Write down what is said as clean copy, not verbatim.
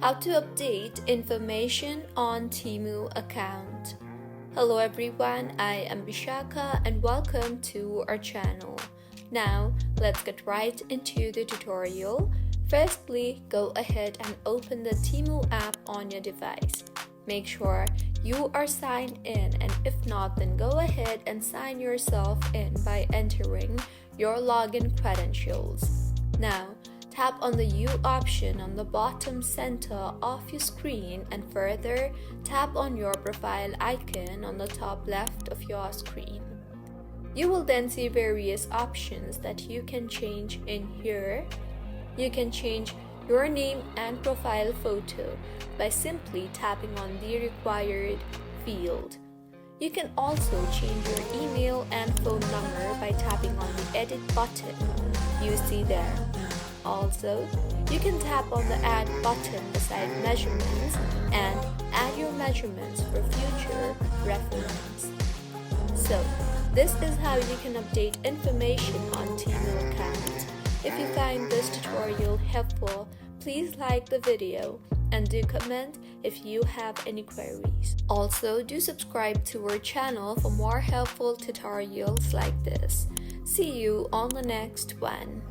How to update information on Temu account. Hello everyone, I am Bishaka and welcome to our channel. Now let's get right into the tutorial. Firstly, go ahead and open the Temu app on your device. Make sure you are signed in, and if not, then go ahead and sign yourself in by entering your login credentials. Now tap on the U option on the bottom center of your screen and further tap on your profile icon on the top left of your screen. You will then see various options that you can change in here. You can change your name and profile photo by simply tapping on the required field. You can also change your email and phone number by tapping on the edit button you see there. Also, you can tap on the add button beside measurements and add your measurements for future reference. So, this is how you can update information on Temu account. If you find this tutorial helpful, please like the video and do comment if you have any queries. Also, do subscribe to our channel for more helpful tutorials like this. See you on the next one.